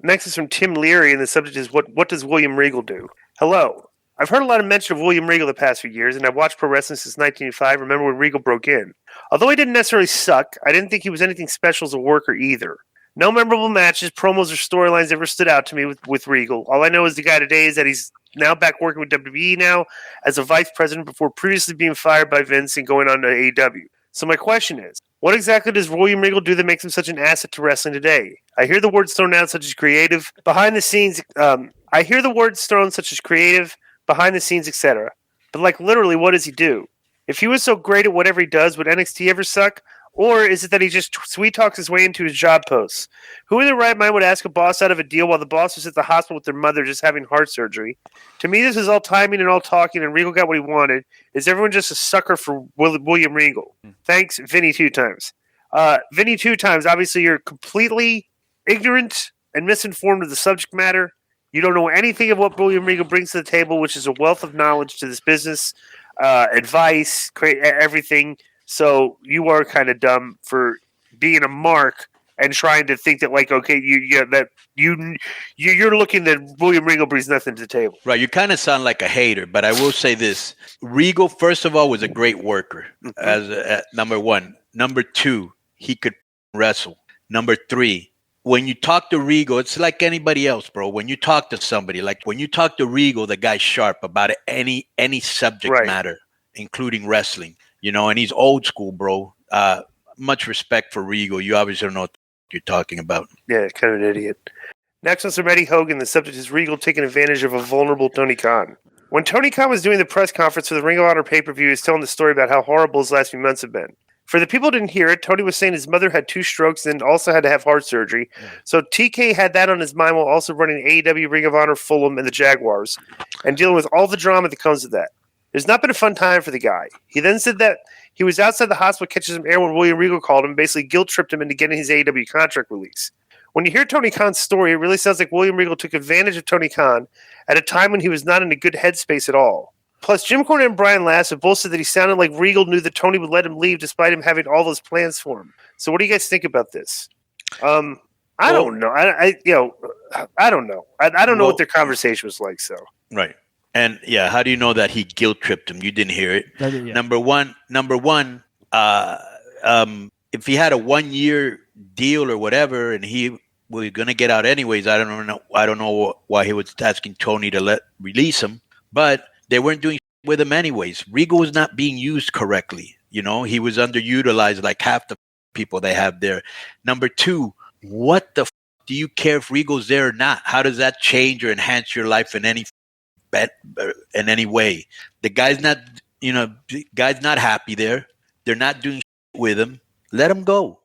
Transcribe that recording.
Next is from Tim Leary, and the subject is what does William Regal do? Hello. I've heard a lot of mention of William Regal the past few years, and I've watched pro wrestling since 1985. Remember when Regal broke in? Although he didn't necessarily suck, I didn't think he was anything special as a worker either. No memorable matches, promos, or storylines ever stood out to me with Regal. All I know is the guy today is that he's now back working with WWE now as a vice president before previously being fired by Vince and going on to AEW. So my question is, what exactly does William Regal do that makes him such an asset to wrestling today? I hear the words thrown out such as creative, behind the scenes. Behind the scenes, etc. But like literally, what does he do? If he was so great at whatever he does, would NXT ever suck? Or is it that he just sweet talks his way into his job posts? Who in their right mind would ask a boss out of a deal while the boss was at the hospital with their mother just having heart surgery? To me, this is all timing and all talking, and Regal got what he wanted. Is everyone just a sucker for William Regal? Thanks, Vinny 2 times. Vinny 2 times, obviously you're completely ignorant and misinformed of the subject matter. You don't know anything of what William Regal brings to the table, which is a wealth of knowledge to this business, advice, everything. So you are kind of dumb for being a mark and trying to think that, like, okay, you're looking that William Regal brings nothing to the table. Right, you kind of sound like a hater, but I will say this: Regal, first of all, was a great worker. As number one. Number two, he could wrestle. Number three, when you talk to Regal, it's like anybody else, bro. When you talk to somebody, like when you talk to Regal, the guy's sharp about any subject matter, including wrestling. You know, and he's old school, bro. Much respect for Regal. You obviously don't know what you're talking about. Yeah, kind of an idiot. Next one's from Eddie Hogan. The subject is Regal taking advantage of a vulnerable Tony Khan. When Tony Khan was doing the press conference for the Ring of Honor pay-per-view, he was telling the story about how horrible his last few months have been. For the people who didn't hear it, Tony was saying his mother had 2 strokes and also had to have heart surgery. So TK had that on his mind while also running AEW, Ring of Honor, Fulham, and the Jaguars, and dealing with all the drama that comes with that. It's not been a fun time for the guy. He then said that he was outside the hospital catching some air when William Regal called him and basically guilt-tripped him into getting his AEW contract release. When you hear Tony Khan's story, it really sounds like William Regal took advantage of Tony Khan at a time when he was not in a good headspace at all. Plus, Jim Cornette and Brian Last have both said that he sounded like Regal knew that Tony would let him leave despite him having all those plans for him. So what do you guys think about this? I don't know. I don't know. I don't know what their conversation was like. So right. And yeah, how do you know that he guilt tripped him? You didn't hear it. Number one, if he had a 1-year deal or whatever, and he was going to get out anyways, I don't know why he was asking Tony to release him, but they weren't doing with him anyways. Regal was not being used correctly. You know, he was underutilized like half the people they have there. Number two, what the do you care if Regal's there or not? How does that change or enhance your life in any way? The guy's not happy there. They're not doing with him. Let him go.